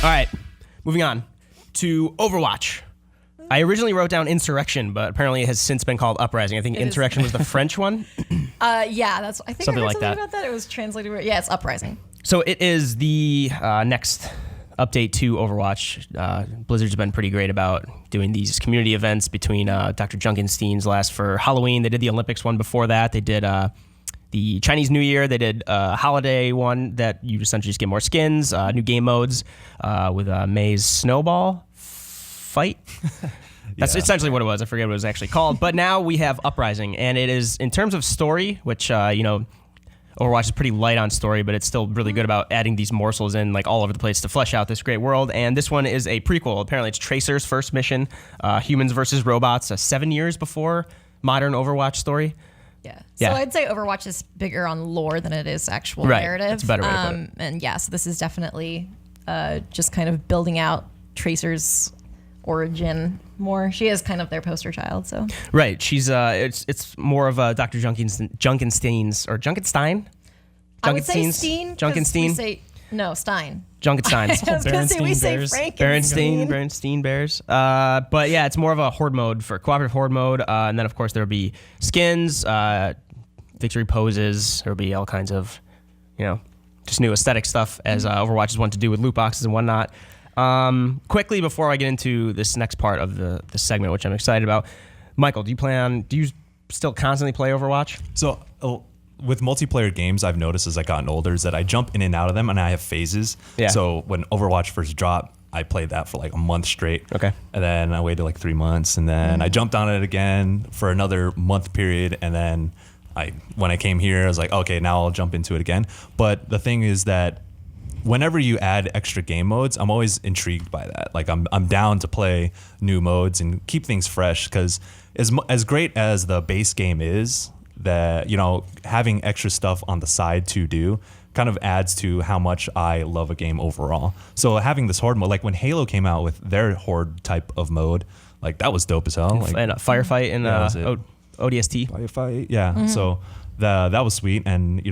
All right, moving on to Overwatch. I originally wrote down Insurrection, but apparently it has since been called Uprising. I think Insurrection was the French one. something I like heard something that. about that. It was translated. Yeah, it's Uprising. So it is the next update to Overwatch. Blizzard's been pretty great about doing these community events between Dr. Junkenstein's last for Halloween. They did the Olympics one before that. They did the Chinese New Year. They did a holiday one that you essentially just get more skins, new game modes with May's Snowball Fight. That's essentially what it was. I forget what it was actually called. But now we have Uprising, and it is, in terms of story, which, Overwatch is pretty light on story, but it's still really good about adding these morsels in like all over the place to flesh out this great world. And this one is a prequel. Apparently it's Tracer's first mission, humans versus robots, 7 years before modern Overwatch story. Yeah. So I'd say Overwatch is bigger on lore than it is actual narrative. That's a better way to put it. And yeah, so this is definitely just kind of building out Tracer's origin more. She is kind of their poster child, so. Right. She's it's more of Dr. Junkenstein's or Junkenstein? I would say Steen. Junkenstein? No, Stein. Junkenstein. I was going to say we say Frankenstein. Berenstein Bears. But yeah, it's more of a horde mode for cooperative horde mode. And then of course there'll be skins, victory poses. There'll be all kinds of, just new aesthetic stuff as Overwatch is wont to do with loot boxes and whatnot. Quickly before I get into this next part of the segment, which I'm excited about, Michael, do you still constantly play Overwatch? So with multiplayer games, I've noticed as I've gotten older is that I jump in and out of them and I have phases. Yeah. So when Overwatch first dropped, I played that for like a month straight. Okay. And then I waited like 3 months and then I jumped on it again for another month period. And then when I came here, I was like, okay, now I'll jump into it again. But the thing is that whenever you add extra game modes, I'm always intrigued by that. Like I'm down to play new modes and keep things fresh, because as great as the base game is, that having extra stuff on the side to do kind of adds to how much I love a game overall. So having this horde mode, like when Halo came out with their horde type of mode, like that was dope as hell. And a firefight and ODST. Firefight, yeah. So that was sweet. And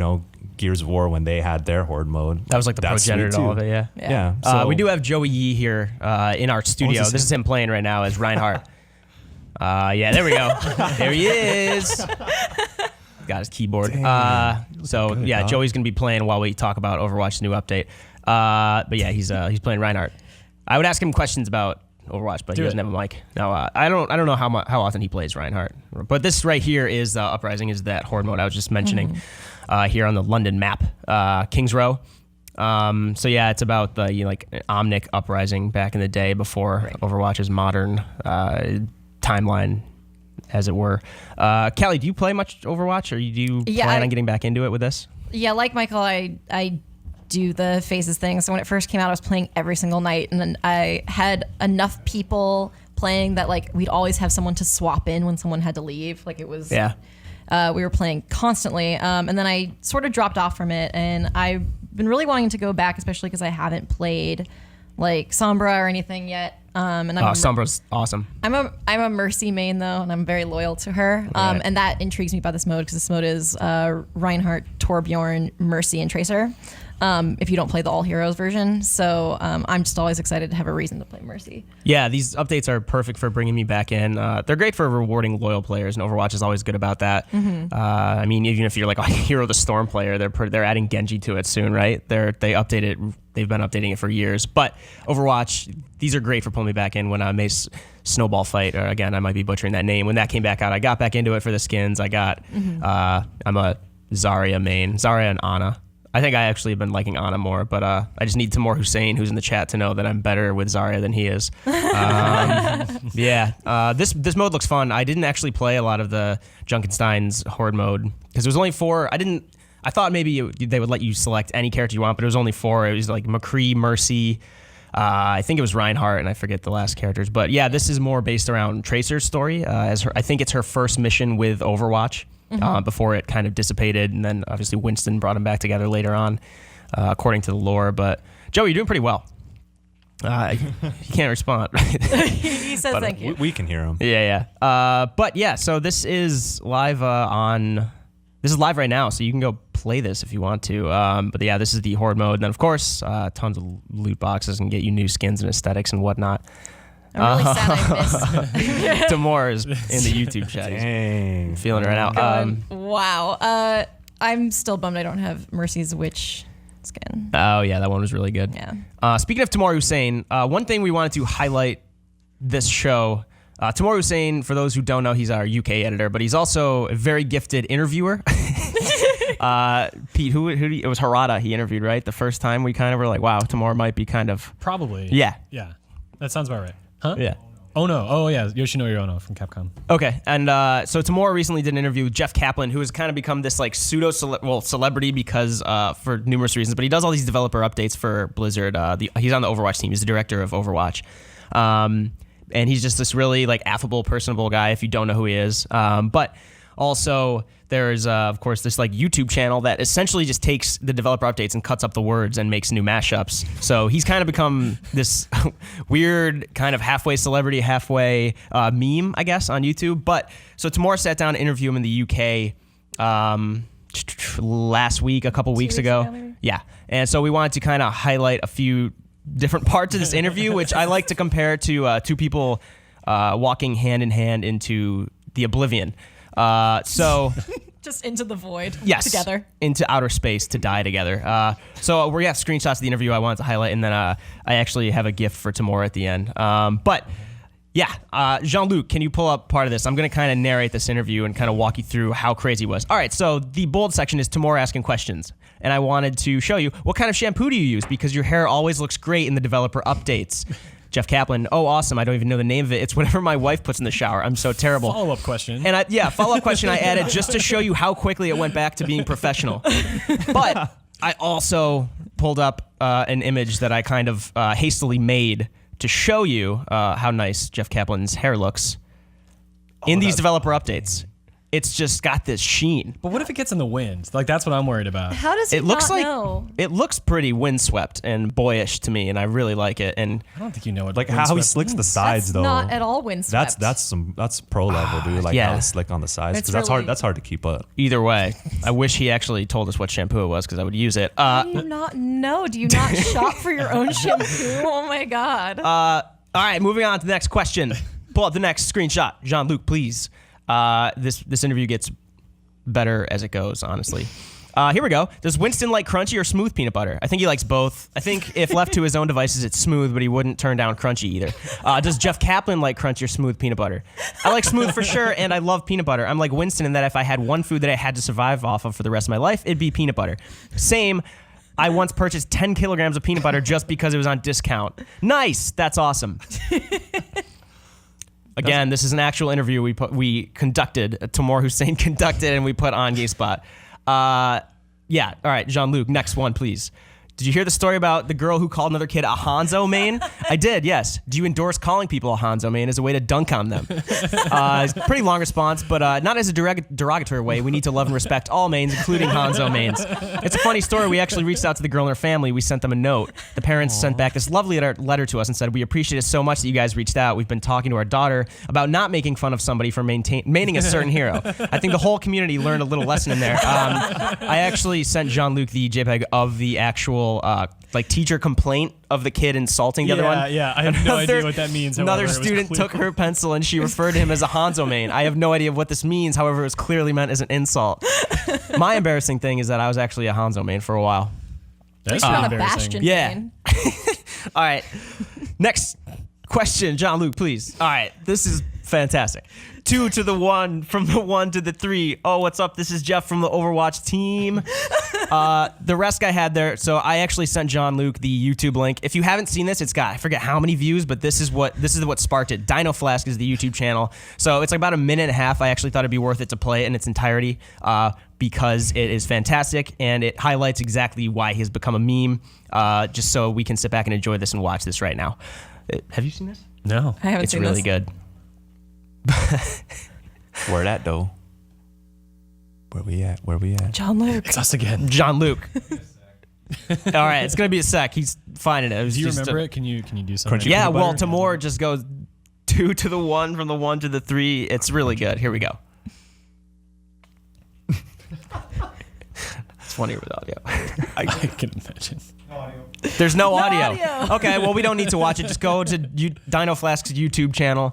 Gears of War, when they had their horde mode, that was like the progenitor to all of it. Yeah. So we do have Joey Yee here in our studio. This is him playing right now as Reinhardt. There we go. There he is. Got his keyboard. Joey's gonna be playing while we talk about Overwatch's new update. But yeah, he's playing Reinhardt. I would ask him questions about Overwatch, but he doesn't have a mic. No, I don't know how often he plays Reinhardt. But this right here is Uprising, is that horde mode I was just mentioning here on the London map, Kings Row. It's about the Omnic Uprising back in the day before Overwatch's modern timeline, as it were. Callie, do you play much Overwatch, or do you plan on getting back into it with this? Yeah, like Michael, I do the phases thing. So when it first came out, I was playing every single night, and then I had enough people playing that we'd always have someone to swap in when someone had to leave. It was we were playing constantly, and then I sort of dropped off from it, and I've been really wanting to go back, especially because I haven't played Sombra or anything yet. Sombra's awesome. I'm a Mercy main though, and I'm very loyal to her. And that intrigues me about this mode, because this mode is Reinhardt, Torbjorn, Mercy, and Tracer. If you don't play the all heroes version, so I'm just always excited to have a reason to play Mercy. Yeah, these updates are perfect for bringing me back in. They're great for rewarding loyal players, and Overwatch is always good about that. Even if you're like a Hero of the Storm player, they're adding Genji to it soon, right? They've been updating it for years. But Overwatch, these are great for pulling me back in when May's Snowball Fight, or again, I might be butchering that name. When that came back out, I got back into it for the skins. I'm a Zarya main, Zarya and Ana. I think I actually have been liking Ana more, but I just need Tamoor Hussain, who's in the chat, to know that I'm better with Zarya than he is. This mode looks fun. I didn't actually play a lot of the Junkenstein's Horde mode, because there was only 4. I thought maybe they would let you select any character you want, but it was only 4. It was like McCree, Mercy, I think it was Reinhardt, and I forget the last characters. But yeah, this is more based around Tracer's story. I think it's her first mission with Overwatch. Before it kind of dissipated, and then obviously Winston brought them back together later on, according to the lore. But Joey, you're doing pretty well. He can't respond. He says thank you. We can hear him. So this is live live right now, so you can go play this if you want to. But yeah, this is the horde mode. And then, of course, tons of loot boxes and get you new skins and aesthetics and whatnot. I'm really sad I missed. Tamoor is in the YouTube chat. Dang. He's feeling it right now. Wow. I'm still bummed I don't have Mercy's Witch skin. Oh, yeah, that one was really good. Yeah. Speaking of Tamoor Hussain, one thing we wanted to highlight this show, Tamoor Hussain, for those who don't know, he's our UK editor, but he's also a very gifted interviewer. Pete, it was Harada he interviewed, right? The first time we kind of were like, wow, Tamoor might be kind of... Probably. Yeah. Yeah. That sounds about right. Huh? Yeah. Oh no. Oh yeah. Yoshinori Ono from Capcom. Okay. And so Tamoor recently did an interview with Jeff Kaplan, who has kind of become this like celebrity because for numerous reasons, but he does all these developer updates for Blizzard. He's on the Overwatch team. He's the director of Overwatch. And he's just this really like affable, personable guy if you don't know who he is. But also there's, of course, this like YouTube channel that essentially just takes the developer updates and cuts up the words and makes new mashups. So he's kind of become this weird kind of halfway celebrity, halfway meme, I guess, on YouTube. But so Tamoor sat down to interview him in the UK last week, a couple weeks ago. Yeah. And so we wanted to kind of highlight a few different parts of this interview, which I like to compare to two people walking hand in hand into the oblivion. Just into the void. Yes, together into outer space to die together. So we have screenshots of the interview I wanted to highlight, and then I actually have a gift for Tamoor at the end. But yeah, Jean-Luc, can you pull up part of this? I'm going to kind of narrate this interview and kind of walk you through how crazy it was. All right, so the bold section is Tamoor asking questions, and I wanted to show you what kind of shampoo do you use because your hair always looks great in the developer updates. Jeff Kaplan, oh, awesome. I don't even know the name of it. It's whatever my wife puts in the shower. I'm so terrible. Follow-up question. And follow-up question I added just to show you how quickly it went back to being professional. But I also pulled up an image that I kind of hastily made to show you how nice Jeff Kaplan's hair looks in these developer updates. It's just got this sheen. But what if it gets in the wind? Like, that's what I'm worried about. How does he not know? It looks pretty windswept and boyish to me, and I really like it. And I don't think you know what Like how he slicks the sides, That's though. not at all windswept. That's pro level, dude. Like Yeah. how it's slick on the sides, It's because really- that's hard to keep up. either way, I wish he actually told us what shampoo it was because I would use it. How do you not know? Do you not shop for your own shampoo? Oh my god. All right, moving on to the next question. Pull up the next screenshot. Jean-Luc, please. This interview gets better as it goes, honestly. Here we go. Does Winston like crunchy or smooth peanut butter? I think he likes both. I think if left to his own devices, it's smooth, but he wouldn't turn down crunchy either. Does Jeff Kaplan like crunchy or smooth peanut butter? I like smooth for sure, and I love peanut butter. I'm like Winston in that if I had one food that I had to survive off of for the rest of my life, it'd be peanut butter. Same. I once purchased 10 kilograms of peanut butter just because it was on discount. Nice. That's awesome. Again, this is an actual interview we conducted, Tamoor Hussain conducted, and we put on GameSpot. Yeah, all right, Jean-Luc, next one, please. Did you hear the story about the girl who called another kid a Hanzo main? I did, yes. Do you endorse calling people a Hanzo main as a way to dunk on them? Pretty long response, but not as a derogatory way. We need to love and respect all mains, including Hanzo mains. It's a funny story. We actually reached out to the girl and her family. We sent them a note. The parents sent back this lovely letter to us and said, we appreciate it so much that you guys reached out. We've been talking to our daughter about not making fun of somebody for maining a certain hero. I think the whole community learned a little lesson in there. I actually sent Jean-Luc the JPEG of the actual teacher complaint of the kid insulting the other one. Yeah, I have no idea what that means. Another student took her pencil and she referred to him as a Hanzo main. I have no idea what this means. However, it was clearly meant as an insult. My embarrassing thing is that I was actually a Hanzo main for a while. That's You're not a embarrassing. Bastion Yeah. main. All right. Next question, Jean-Luc, please. All right. This is fantastic. 2 to the 1, from the 1 to the 3. Oh, what's up? This is Jeff from the Overwatch team. The rest I had there. So I actually sent Jean-Luc the YouTube link. If you haven't seen this, it's got, I forget how many views, but this is what sparked it. Dino Flask is the YouTube channel. So it's like about a minute and a half. I actually thought it'd be worth it to play it in its entirety because it is fantastic and it highlights exactly why he has become a meme. Just so we can sit back and enjoy this and watch this right now. Have you seen this? No. I haven't It's seen really this. good. Where at though? Where we at? Jean-Luc. It's us again. Jean-Luc. All right, it's gonna be a sec. He's finding it. Do you remember it? Can you do something? Crunchy. Yeah, Peanut well, butter? Tamoor just goes 2 to the 1, from the 1 to the 3. It's really good. Here we go. It's funnier with audio. I can imagine. There's no audio. audio. Okay, well, we don't need to watch it. Just go to Dino Flask's YouTube channel.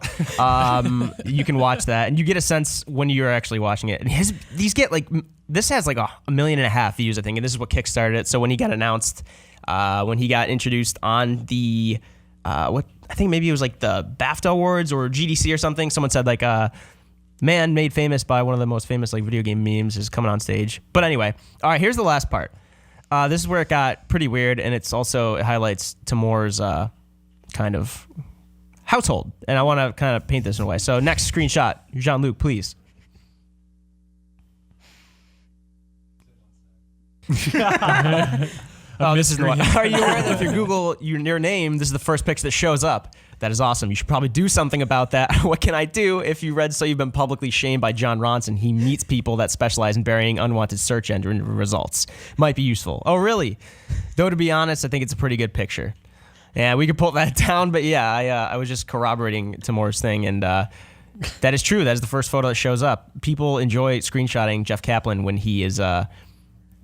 You can watch that, and you get a sense when you're actually watching it. And these get like, this has like 1.5 million views, I think, and this is what kickstarted it. So when he got announced, when he got introduced on the, I think maybe it was like the BAFTA Awards or GDC or something, someone said like, man made famous by one of the most famous like video game memes is coming on stage. But anyway, all right, here's the last part. This is where it got pretty weird, and it highlights Tamoor's kind of household, and I want to kind of paint this in a way. So next screenshot, Jean-Luc, please. Oh, this is the one. Are you aware that if you Google your name, this is the first picture that shows up? That is awesome. You should probably do something about that. What can I do? If you read So You've Been Publicly Shamed by John Ronson, he meets people that specialize in burying unwanted search engine results. Might be useful. Oh, really? Though, to be honest, I think it's a pretty good picture. Yeah, we could pull that down, but yeah, I was just corroborating Tamoor's thing, and that is true. That is the first photo that shows up. People enjoy screenshotting Jeff Kaplan when he is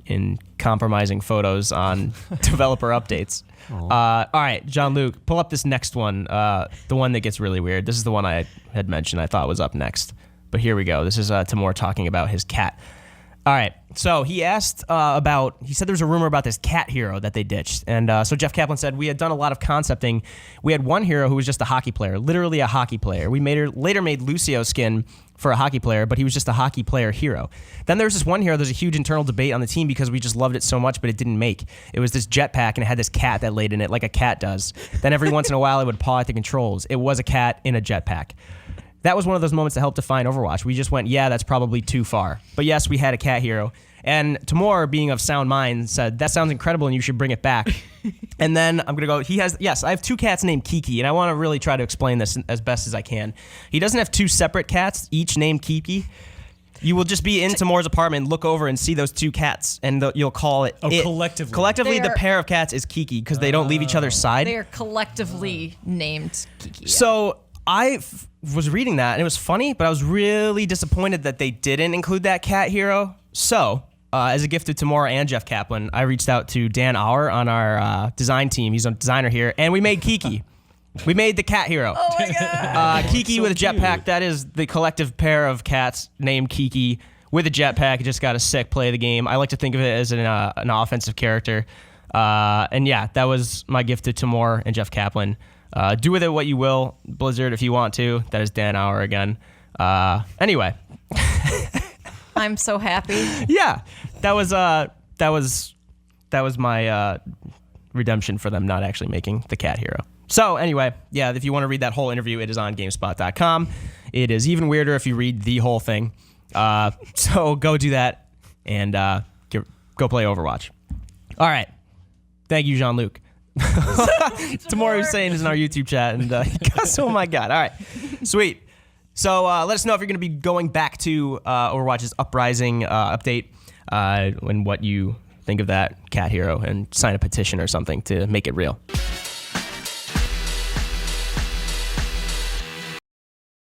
in compromising photos on developer updates. All right, Jean-Luc, pull up this next one, the one that gets really weird. This is the one I had mentioned I thought was up next. But here we go. This is Tamoor talking about his cat. All right, so he asked he said there was a rumor about this cat hero that they ditched. And so Jeff Kaplan said, we had done a lot of concepting. We had one hero who was just a hockey player, literally a hockey player. We later made Lucio skin for a hockey player, but he was just a hockey player hero. Then there's this one hero, there's a huge internal debate on the team because we just loved it so much, but it didn't make. It was this jetpack, and it had this cat that laid in it like a cat does. Then every once in a while, it would paw at the controls. It was a cat in a jetpack. That was one of those moments that helped define Overwatch. We just went, yeah, that's probably too far. But yes, we had a cat hero. And Tamoor, being of sound mind, said, that sounds incredible and you should bring it back. And then I'm going to go, I have 2 cats named Kiki, and I want to really try to explain this as best as I can. He doesn't have 2 separate cats, each named Kiki. You will just be in Tamoor's apartment, look over and see those 2 cats, and you'll call it it. Collectively. Collectively, the pair of cats is Kiki because they don't leave each other's side. They are collectively named Kiki. Yeah. So I was reading that, and it was funny, but I was really disappointed that they didn't include that cat hero. So, as a gift to Tamoor and Jeff Kaplan, I reached out to Dan Auer on our design team. He's a designer here, and we made Kiki. We made the cat hero. Oh my god! Kiki so with a jetpack. cute. That is the collective pair of cats named Kiki with a jetpack. It just got a sick play of the game. I like to think of it as an offensive character. And yeah, that was my gift to Tamoor and Jeff Kaplan. Do with it what you will, Blizzard, if you want to. That is Dan Auer again. Anyway. I'm so happy. Yeah, that was my redemption for them not actually making the cat hero. So anyway, yeah, if you want to read that whole interview, it is on GameSpot.com. It is even weirder if you read the whole thing. So go do that and go play Overwatch. All right. Thank you, Jean-Luc. Tamoor Hussain is in our YouTube chat, and oh my god! All right, sweet. So let us know if you're going to be going back to Overwatch's Uprising update and what you think of that cat hero, and sign a petition or something to make it real.